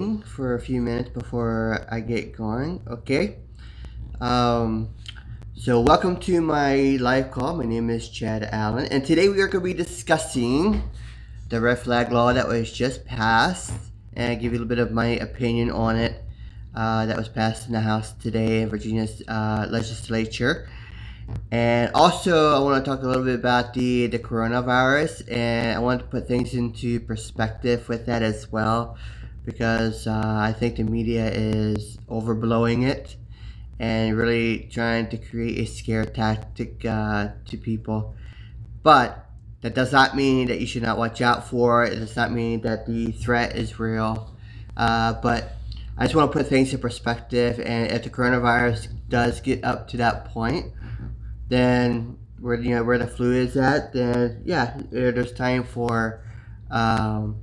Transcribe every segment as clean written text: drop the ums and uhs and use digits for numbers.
for a few minutes before I get going. Okay. Um, so welcome to my live call. My name is Chad Allen, and today we are going to be discussing the red flag law that was just passed, and give you a little bit of my opinion on it. That was passed in the House today in Virginia's legislature. And also, I want to talk a little bit about the coronavirus, and I want to put things into perspective with that as well, because I think the media is overblowing it and really trying to create a scare tactic to people. But that does not mean that you should not watch out for it. It does not mean that the threat is real. But I just want to put things in perspective, and if the coronavirus does get up to that point, then where the flu is at, then yeah, there's time for um,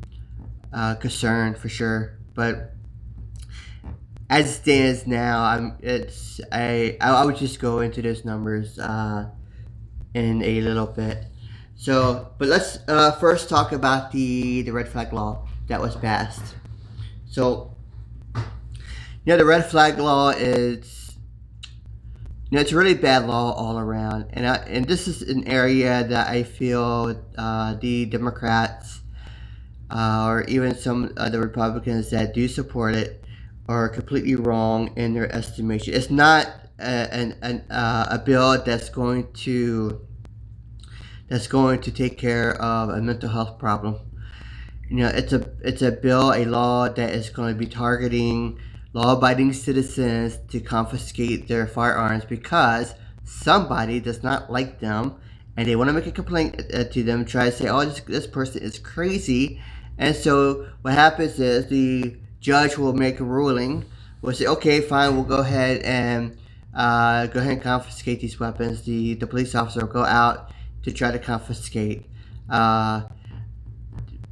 concern for sure. But as it stands now, I would just go into those numbers in a little bit. So, but let's first talk about the red flag law that was passed. So, the red flag law is it's a really bad law all around, and this is an area that I feel the Democrats or even some other Republicans that do support it are completely wrong in their estimation. It's not a bill that's going to take care of a mental health problem. It's a bill, a law that is going to be targeting law-abiding citizens to confiscate their firearms because somebody does not like them, and they want to make a complaint to them, try to say, "Oh, this person is crazy," and so what happens is the judge will make a ruling. Will say, "Okay, fine, we'll go ahead and confiscate these weapons." The police officer will go out to try to confiscate. Uh,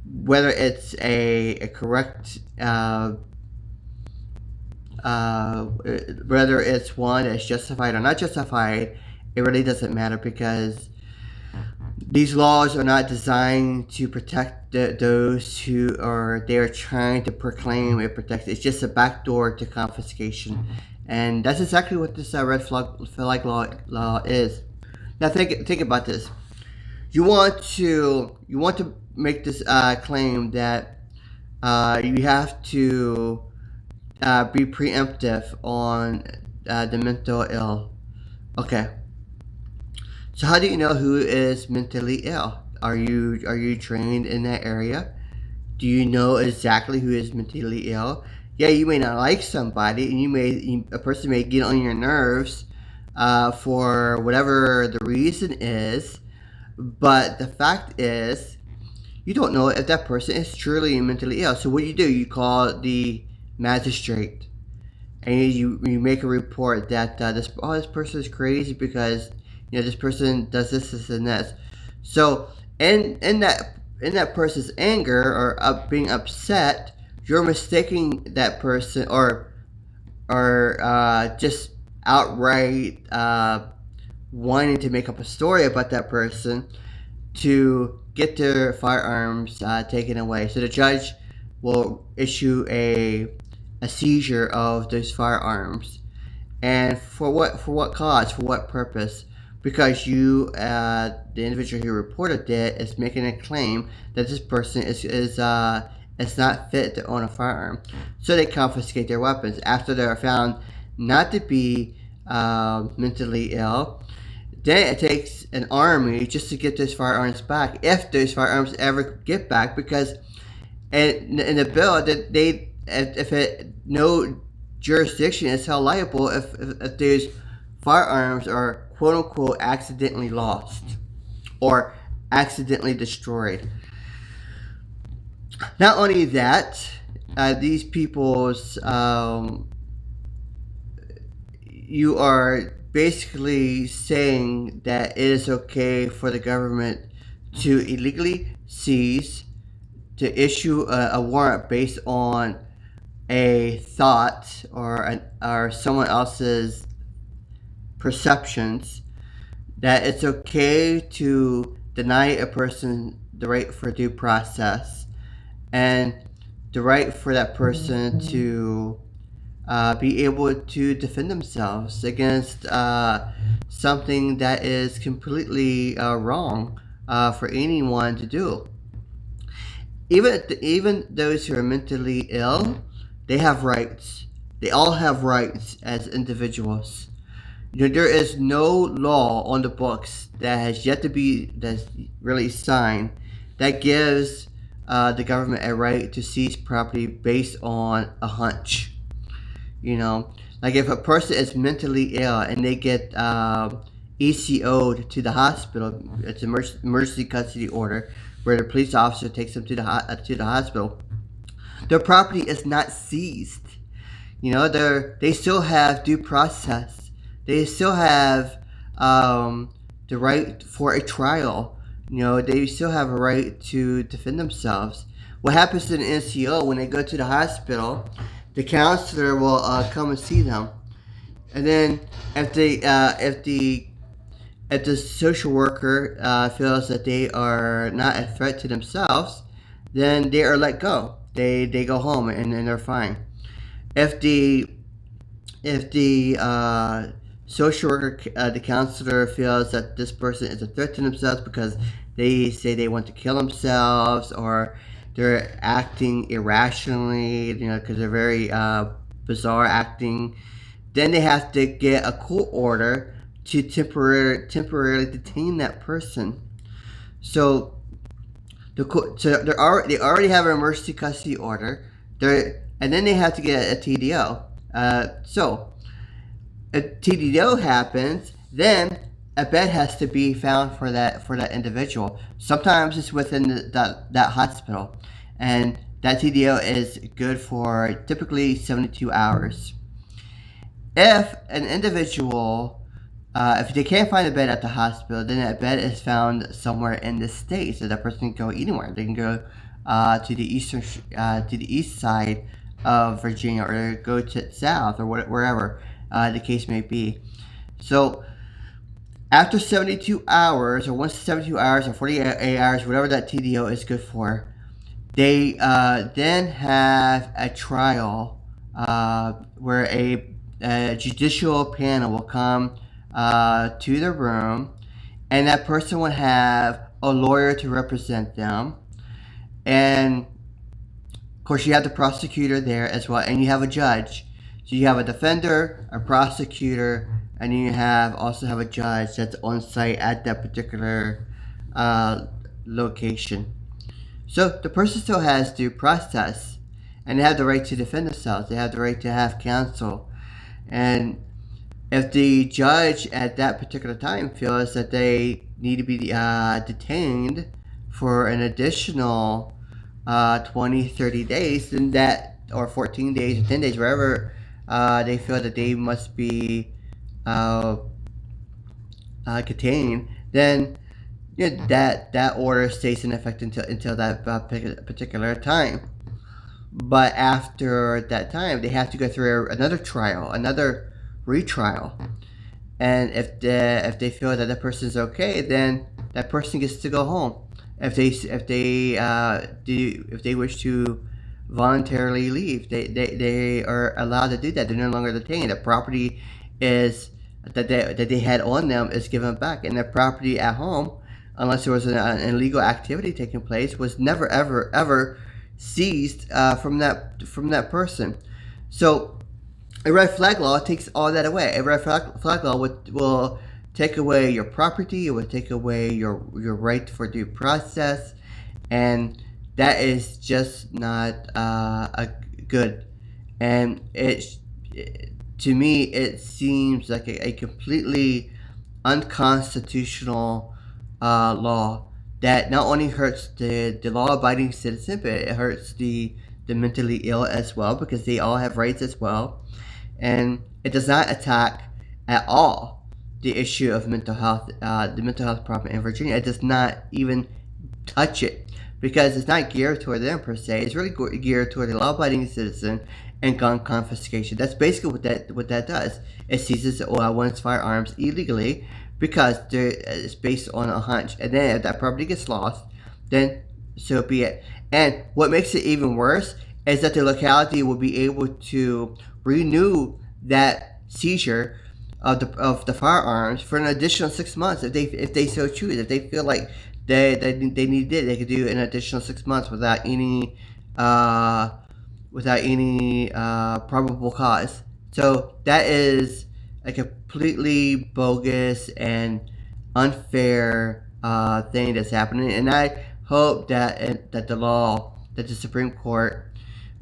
Whether it's a correct whether it's one that's justified or not justified, it really doesn't matter because these laws are not designed to protect those who are they're trying to proclaim it protects. It's just a backdoor to confiscation, and that's exactly what this red flag law is. Now think about this. You want to make this claim that you have to be preemptive on the mental ill. Okay, so how do you know who is mentally ill? Are you trained in that area? Do you know exactly who is mentally ill? Yeah, you may not like somebody, and a person may get on your nerves for whatever the reason is, but the fact is you don't know if that person is truly mentally ill. So what do? You call the magistrate, and you make a report that this person is crazy because this person does this and this. So in that person's anger or being upset, you're mistaking that person or just outright wanting to make up a story about that person to get their firearms taken away. So the judge will issue a seizure of those firearms, and for what cause, for what purpose? Because the individual who reported it is making a claim that this person is not fit to own a firearm. So they confiscate their weapons after they are found not to be mentally ill. Then it takes an army just to get those firearms back, if those firearms ever get back, because in the bill that no jurisdiction is held liable if those firearms are quote unquote accidentally lost or accidentally destroyed. Not only that, these people's you are basically saying that it is okay for the government to illegally seize, to issue a warrant based on a thought or someone else's perceptions, that it's okay to deny a person the right for due process, and the right for that person to be able to defend themselves against something that is completely wrong for anyone to do. Even those who are mentally ill, they have rights. They all have rights as individuals. There is no law on the books that has yet to be that's really signed that gives the government a right to seize property based on a hunch. Like if a person is mentally ill and they get ECO'd to the hospital, it's an emergency custody order where the police officer takes them to the hospital. Their property is not seized. They still have due process. They still have the right for a trial. They still have a right to defend themselves. What happens to the NCO when they go to the hospital? The counselor will come and see them, and then if the social worker feels that they are not a threat to themselves, then they are let go. They go home and they're fine. If the social worker, the counselor feels that this person is a threat to themselves because they say they want to kill themselves, or they're acting irrationally, because they're very bizarre acting, then they have to get a court order to temporarily detain that person. So they already have an emergency custody order, and then they have to get a TDO. So a TDO happens, then a bed has to be found for that individual. Sometimes it's within that hospital, and that TDO is good for typically 72 hours. If an individual, if they can't find a bed at the hospital, then that bed is found somewhere in the state, so that person can go anywhere. They can go to the east side of Virginia, or go to south, or wherever the case may be. So after 72 hours, or once 72 hours, or 48 hours, whatever that TDO is good for, they then have a trial where a judicial panel will come to the room, and that person would have a lawyer to represent them. And of course, you have the prosecutor there as well, and you have a judge. So you have a defender, a prosecutor, and you also have a judge that's on site at that particular location. So the person still has due process, and they have the right to defend themselves. They have the right to have counsel. And if the judge at that particular time feels that they need to be detained for an additional 20, 30 days, then or 14 days, or 10 days, wherever they feel that they must be contained, then that order stays in effect until that particular time. But after that time, they have to go through another trial, another retrial. And if they feel that the person is okay, then that person gets to go home. If they wish to voluntarily leave, they are allowed to do that. They're no longer detained. The property is that they had on them is given back, and the property at home, unless there was an illegal activity taking place, was never ever seized from that person. So a red flag law takes all that away. A red flag law will take away your property. It will take away your right for due process, and that is just not good. And to me, it seems like a completely unconstitutional law that not only hurts the law-abiding citizen, but it hurts the mentally ill as well, because they all have rights as well. And it does not attack at all the issue of mental health, the mental health problem in Virginia. It does not even touch it, because it's not geared toward them per se. It's really geared toward the law-abiding citizen and gun confiscation. That's basically what that does. It seizes one's firearms illegally because it's based on a hunch. And then if that property gets lost, then so be it. And what makes it even worse is that the locality will be able to renew that seizure of the firearms for an additional 6 months if they so choose. If they feel like they need it, they could do an additional 6 months without any probable cause. So that is a completely bogus and unfair thing that's happening, and I hope that the Supreme Court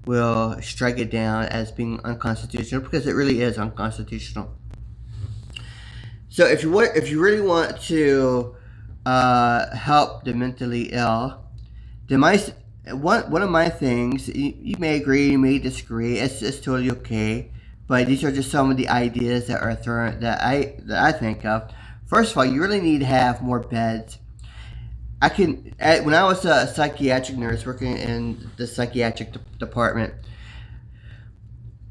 will strike it down as being unconstitutional, because it really is unconstitutional. So if you really want to help the mentally ill, then one of my things, you may agree, you may disagree. It's totally okay, but these are just some of the ideas that are thrown that I think of. First of all, you really need to have more beds. When I was a psychiatric nurse working in the psychiatric department,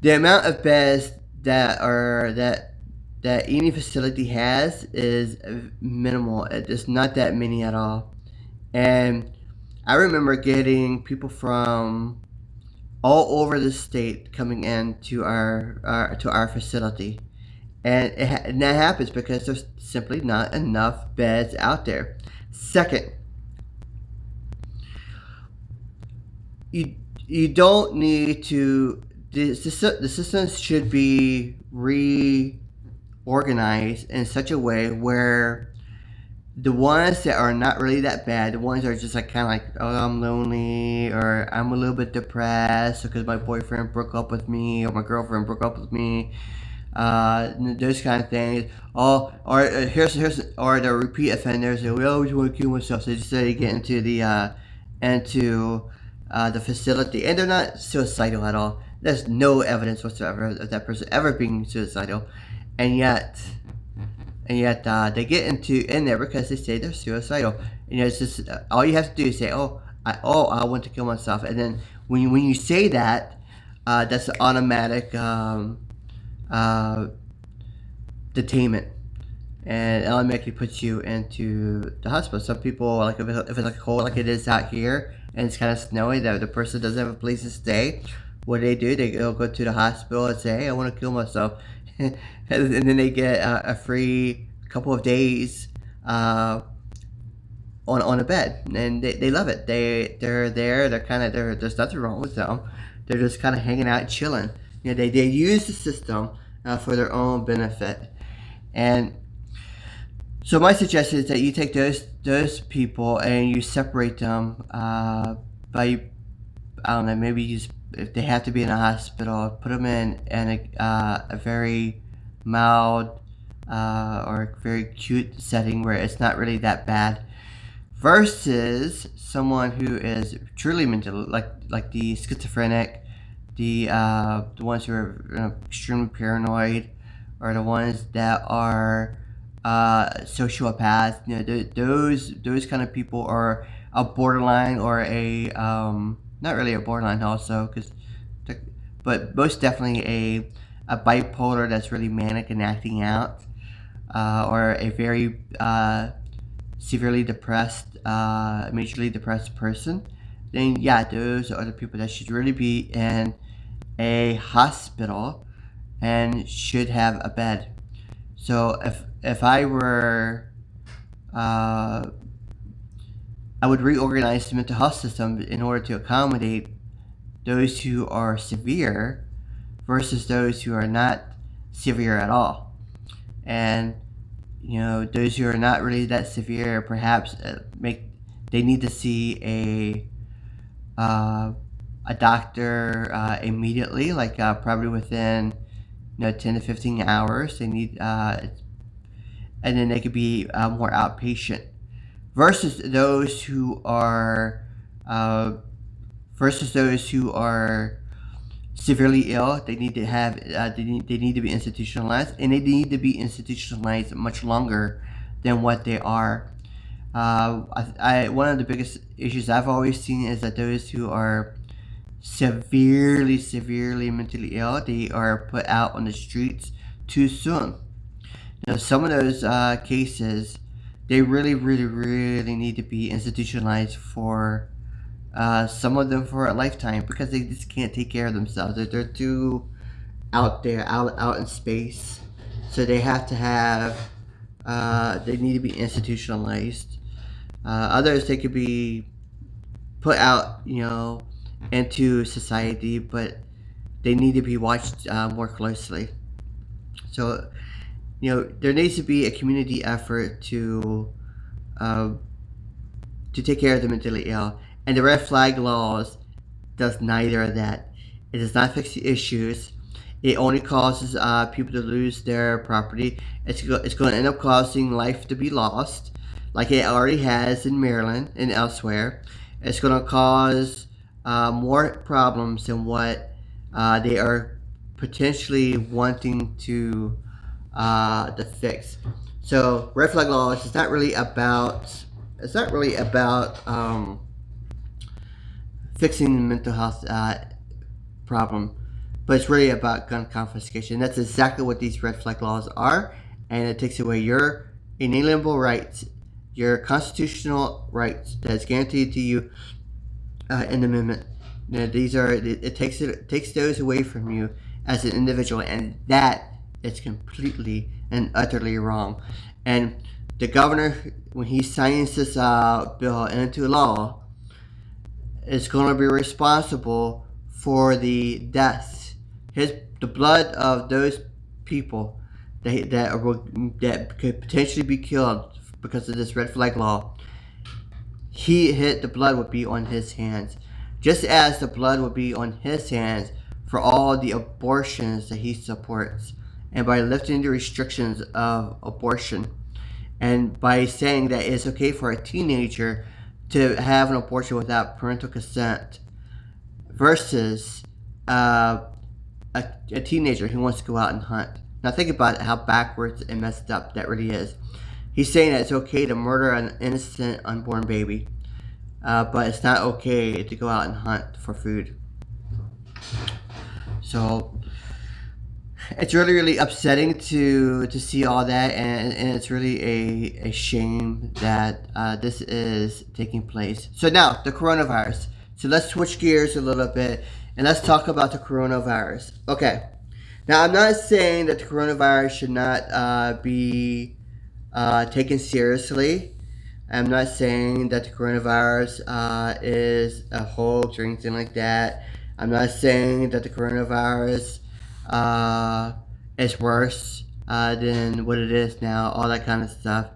the amount of beds that any facility has is minimal. It's not that many at all. And I remember getting people from all over the state coming in to our facility, and that happens because there's simply not enough beds out there. Second, you don't need to. The systems should be reorganized in such a way where the ones that are not really that bad, the ones that are just like kind of like, oh, I'm lonely, or I'm a little bit depressed because my boyfriend broke up with me, or my girlfriend broke up with me, those kind of things. Oh, or the repeat offenders. We always want to kill myself. So they just say they get into the facility, and they're not suicidal at all. There's no evidence whatsoever of that person ever being suicidal, and yet they get in there because they say they're suicidal. It's just all you have to do is say, I want to kill myself, and then when you say that, that's an automatic detainment, and it automatically puts you into the hospital. Some people, like if it's like cold like it is out here and it's kind of snowy, that the person doesn't have a place to stay, what do? They'll go to the hospital and say, hey, I want to kill myself. And then they get a free couple of days on a bed, and they love it. They're there. There's nothing wrong with them. They're just kind of hanging out, chilling. They use the system for their own benefit. And so my suggestion is that you take those people and you separate them by, I don't know, maybe you just, if they have to be in a hospital, put them in a very mild or very acute setting where it's not really that bad, versus someone who is truly mental, like the schizophrenic, the ones who are extremely paranoid, or the ones that are sociopaths. Those kind of people are a borderline, or a not really a borderline also, but most definitely a bipolar that's really manic and acting out, or a very severely depressed, majorly depressed person. Then those are the people that should really be in a hospital and should have a bed. So if I were, I would reorganize the mental health system in order to accommodate those who are severe versus those who are not severe at all. And those who are not really that severe, perhaps they need to see a doctor immediately, like probably within 10 to 15 hours. They need and then they could be more outpatient, versus those who are severely ill. They need to have they need to be institutionalized, and they need to be institutionalized much longer than what they are. One of the biggest issues I've always seen is that those who are severely mentally ill, they are put out on the streets too soon. Some of those cases, they really need to be institutionalized for some of them for a lifetime, because they just can't take care of themselves. They're too out there, out in space. So they have to have, they need to be institutionalized. Others, they could be put out, into society, but they need to be watched more closely. So, there needs to be a community effort uh, to take care of the mentally ill. And the red flag laws does neither of that. It does not fix the issues. It only causes people to lose their property. It's going to end up causing life to be lost, like it already has in Maryland and elsewhere. It's going to cause more problems than what they are potentially wanting to fix. So red flag laws is not really about. It's not really about fixing the mental health problem, but it's really about gun confiscation. That's exactly what these red flag laws are, and it takes away your inalienable rights, your constitutional rights that's guaranteed to you in the amendment. These are it takes those away from you as an individual, and that is completely and utterly wrong. And the governor, when he signs this bill into law, is going to be responsible for the deaths, the blood of those people that could potentially be killed because of this red flag law. The blood would be on his hands, just as the blood would be on his hands for all the abortions that he supports, and by lifting the restrictions of abortion, and by saying that it's okay for a teenager to have an abortion without parental consent versus a teenager who wants to go out and hunt. Now think about how backwards and messed up that really is. He's saying that it's okay to murder an innocent unborn baby, but it's not okay to go out and hunt for food. So it's really, really upsetting to see all that, and it's really a shame that this is taking place. So now, the coronavirus. So let's switch gears a little bit, and let's talk about the coronavirus. Okay. Now, I'm not saying that the coronavirus should not be taken seriously. I'm not saying that the coronavirus is a hoax or anything like that. I'm not saying that the coronavirus is worse than what it is now, all that kind of stuff.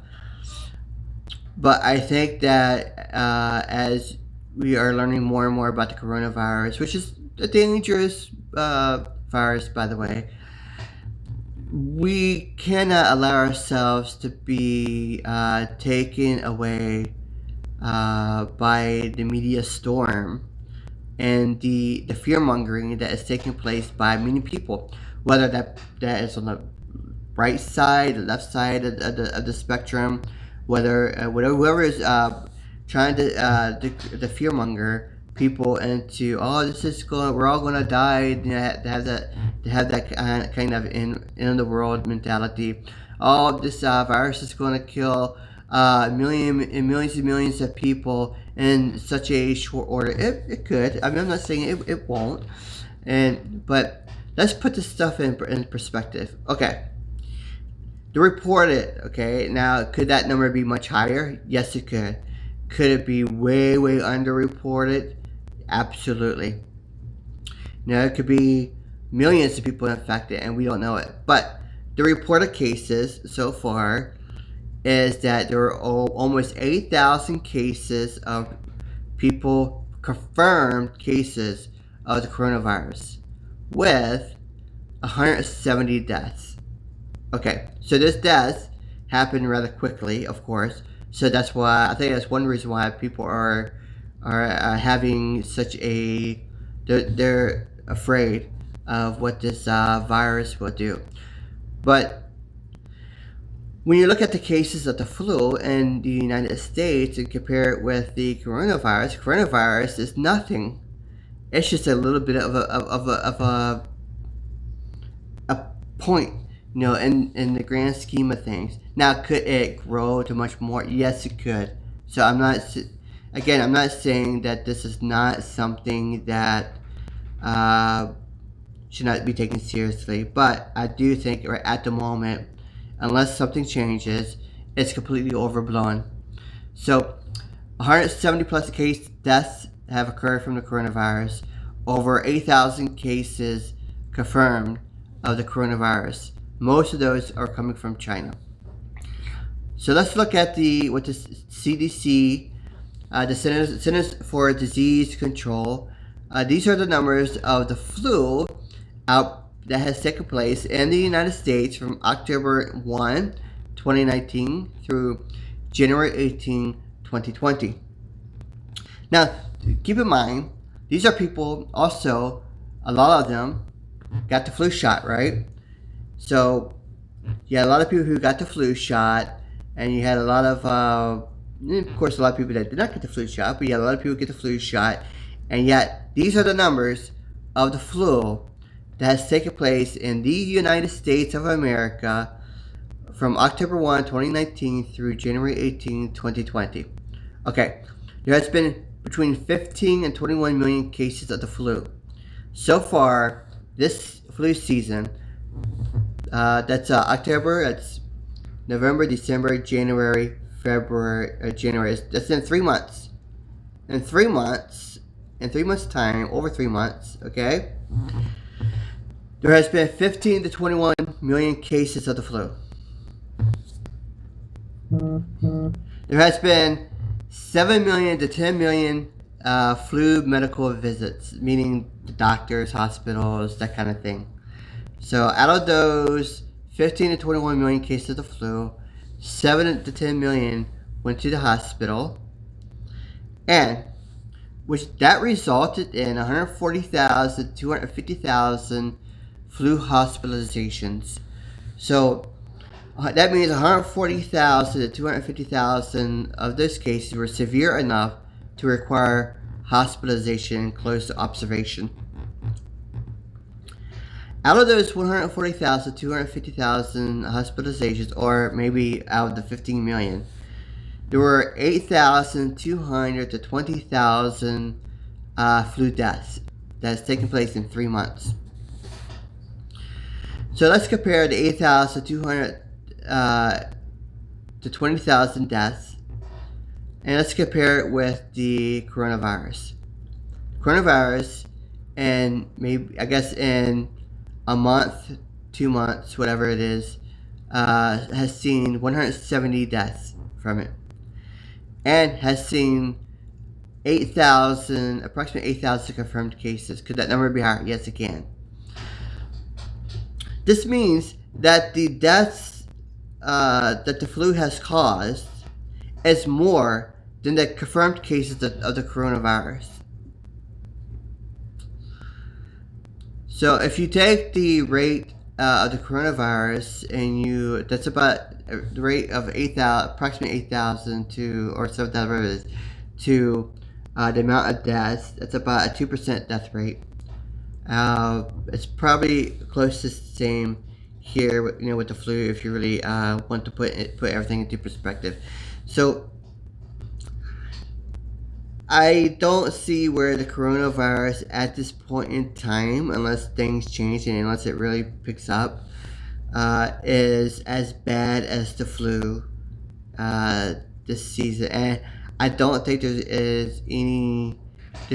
But I think that as we are learning more and more about the coronavirus, which is a dangerous virus, by the way, we cannot allow ourselves to be taken away by the media storm and the fear mongering that is taking place by many people, whether that is on the right side, the left side of the spectrum, whoever is trying to fear monger people into, we're all gonna die, to have that kind of in the world mentality. This virus is gonna kill millions and millions of people in such a short order. It could. I mean, I'm not saying it won't. But let's put this stuff in perspective. Okay. To report it, okay, now could that number be much higher? Yes, it could. Could it be way underreported? Absolutely. Now, it could be millions of people infected and we don't know it. But the reported cases so far is that there are almost 8,000 cases of people, confirmed cases of the coronavirus, with 170 deaths. Okay, so this deaths happened rather quickly, of course. So that's why I think that's one reason why people are having such they're afraid of what this virus will do. But when you look at the cases of the flu in the United States and compare it with the coronavirus is nothing. It's just a little bit of a point, in the grand scheme of things. Now, could it grow to much more? Yes, it could. So I'm not, again, I'm not saying that this is not something that should not be taken seriously, but I do think right at the moment, unless something changes, it's completely overblown. So 170 plus case deaths have occurred from the coronavirus. Over 8,000 cases confirmed of the coronavirus. Most of those are coming from China. So let's look at what the CDC, the Centers for Disease Control. These are the numbers of the flu out that has taken place in the United States from October 1, 2019 through January 18, 2020. Now, keep in mind, these are people also, a lot of them got the flu shot, right? So, you had a lot of people who got the flu shot, and you had a lot of course, a lot of people that did not get the flu shot, but you had a lot of people get the flu shot, and yet these are the numbers of the flu that has taken place in the United States of America from October 1, 2019 through January 18, 2020. Okay, there has been between 15 and 21 million cases of the flu. So far, this flu season, that's October, that's November, December, January, February, January. That's in 3 months. In 3 months time, over 3 months, okay? There has been 15 to 21 million cases of the flu. There has been 7 million to 10 million flu medical visits, meaning the doctors, hospitals, that kind of thing. So out of those 15 to 21 million cases of the flu, 7 to 10 million went to the hospital, and which that resulted in 140,000 to 250,000 flu hospitalizations. So that means 140,000 to 250,000 of those cases were severe enough to require hospitalization and close to observation. Out of those 140,000 to 250,000 hospitalizations, or maybe out of the 15 million, there were 8,200 to 20,000 flu deaths that has taken place in 3 months. So let's compare the 8,200 to 20,000 deaths, and let's compare it with the coronavirus. Coronavirus, and maybe, I guess in a month, 2 months, whatever it is, has seen 170 deaths from it, and has seen approximately 8,000 confirmed cases. Could that number be higher? Yes, it can. This means that the deaths that the flu has caused is more than the confirmed cases of the coronavirus. So if you take the rate of the coronavirus and that's about the rate of approximately 8,000 to, or 7,000, whatever it is, to the amount of deaths, that's about a 2% death rate. It's probably close to the same here, with the flu, if you really want to put everything into perspective. So I don't see where the coronavirus at this point in time, unless things change and unless it really picks up, is as bad as the flu this season. And I don't think there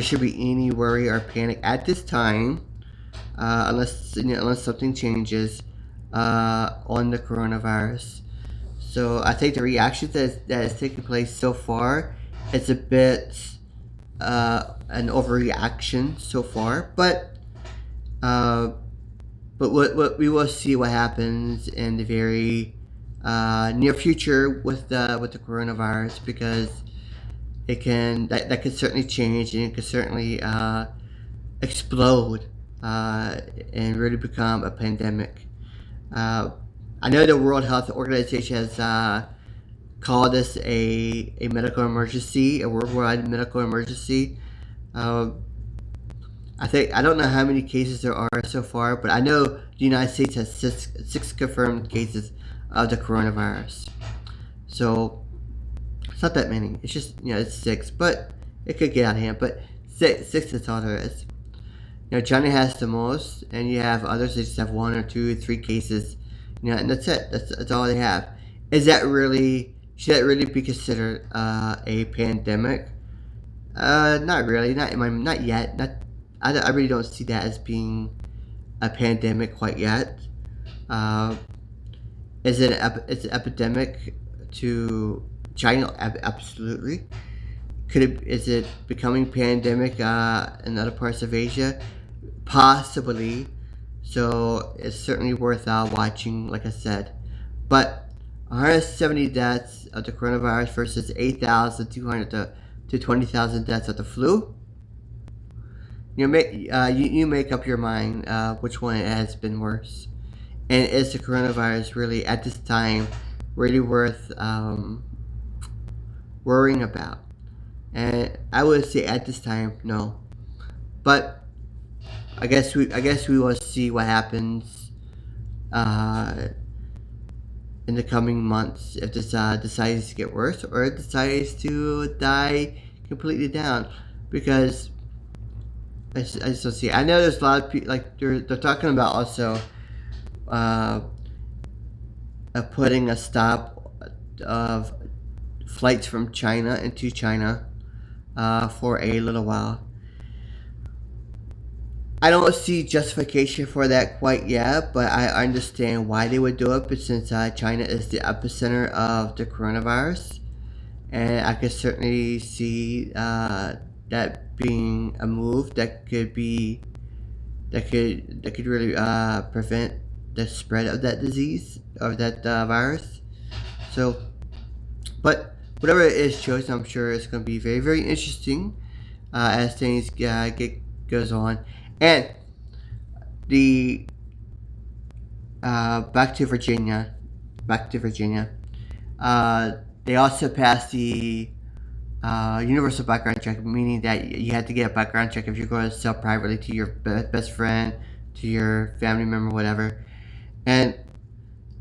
should be any worry or panic at this time, unless something changes on the coronavirus. So I think the reaction that has taken place so far, it's a bit an overreaction so far, but what we will see what happens in the very near future with the coronavirus, because it can that could certainly change, and it could certainly explode and really become a pandemic. I know the World Health Organization has called this a medical emergency, a worldwide medical emergency. I don't know how many cases there are so far, but I know the United States has six confirmed cases of the coronavirus. So It's not that many. It's just, it's 6, but it could get out of hand. But six is all there is. China has the most, and you have others that just have 1 or 2 or 3 cases. And that's it. That's all they have. Should that really be considered a pandemic? Not really. Not yet. I really don't see that as being a pandemic quite yet. Is it it's an epidemic to China? Absolutely. Is it becoming pandemic in other parts of Asia? Possibly. So it's certainly worth watching, like I said. But 170 deaths of the coronavirus versus 8,200 to 20,000 deaths of the flu. You make up your mind which one has been worse. And is the coronavirus really, at this time, really worth worrying about? And I would say at this time, no. But I guess we will see what happens in the coming months, if this decides to get worse or it decides to die completely down. Because I just don't see. I know there's a lot of people, like they're talking about also putting a stop of flights from China into China for a little while. I don't see justification for that quite yet, but I understand why they would do it. But since China is the epicenter of the coronavirus, and I could certainly see that being a move that could really prevent the spread of that disease, of that virus. So, but whatever it is chosen, I'm sure it's going to be very, very interesting as things goes on. And the back to Virginia, they also passed the universal background check, meaning that you had to get a background check if you're going to sell privately to your best friend, to your family member, whatever. And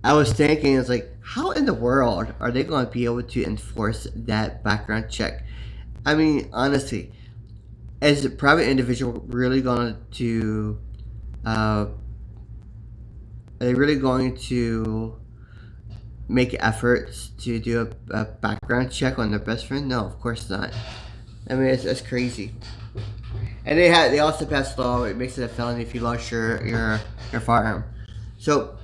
I was thinking, it's like, how in the world are they going to be able to enforce that background check? I mean, honestly, is a private individual really going to are they really going to make efforts to do a background check on their best friend? No, of course not. I mean, it's crazy. And they also passed a law. It makes it a felony if you lost your firearm. So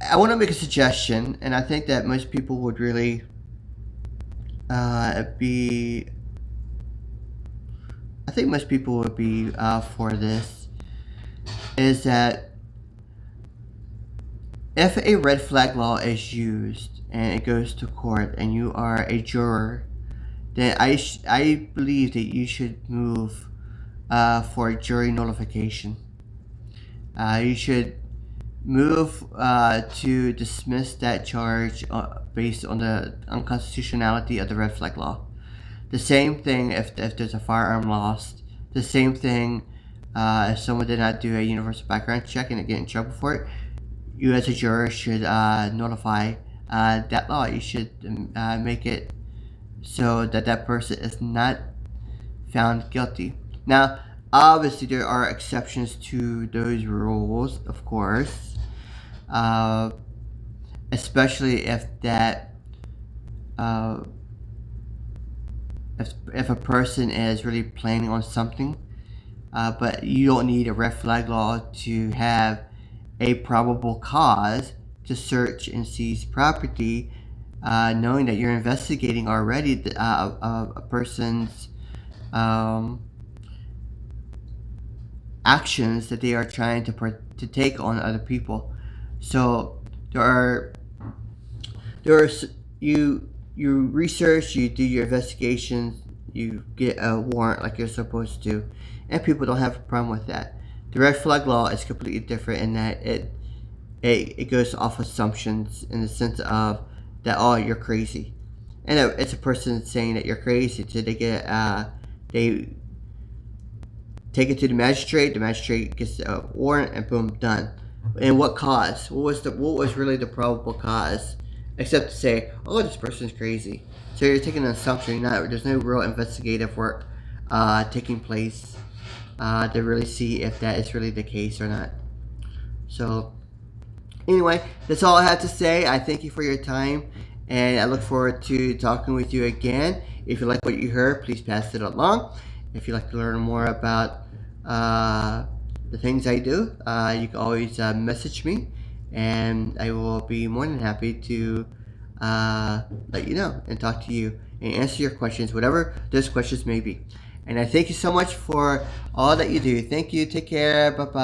I want to make a suggestion, and I think that most people would really be. I think most people would be for this. Is that if a red flag law is used and it goes to court and you are a juror, then I believe that you should move for jury nullification. You should move to dismiss that charge based on the unconstitutionality of the red flag law. The same thing if there's a firearm lost. The same thing if someone did not do a universal background check and get in trouble for it. You as a juror should notify that law. You should make it so that person is not found guilty. Now, obviously, there are exceptions to those rules, of course, especially if that if a person is really planning on something, but you don't need a red flag law to have a probable cause to search and seize property, knowing that you're investigating already a person's actions that they are trying to take on other people. So you research, you do your investigations, you get a warrant like you're supposed to, and people don't have a problem with that. The red flag law is completely different in that it goes off assumptions in the sense of that, oh, you're crazy, and it's a person saying that you're crazy. So they take it to the magistrate gets a warrant, and boom, done. And what cause? What was really the probable cause except to say, oh, this person's crazy. So you're taking an assumption. There's no real investigative work taking place to really see if that is really the case or not. So anyway, that's all I have to say. I thank you for your time, and I look forward to talking with you again. If you like what you heard, please pass it along. If you'd like to learn more about the things I do, you can always message me, and I will be more than happy to let you know and talk to you and answer your questions, whatever those questions may be. And I thank you so much for all that you do. Thank you. Take care. Bye bye.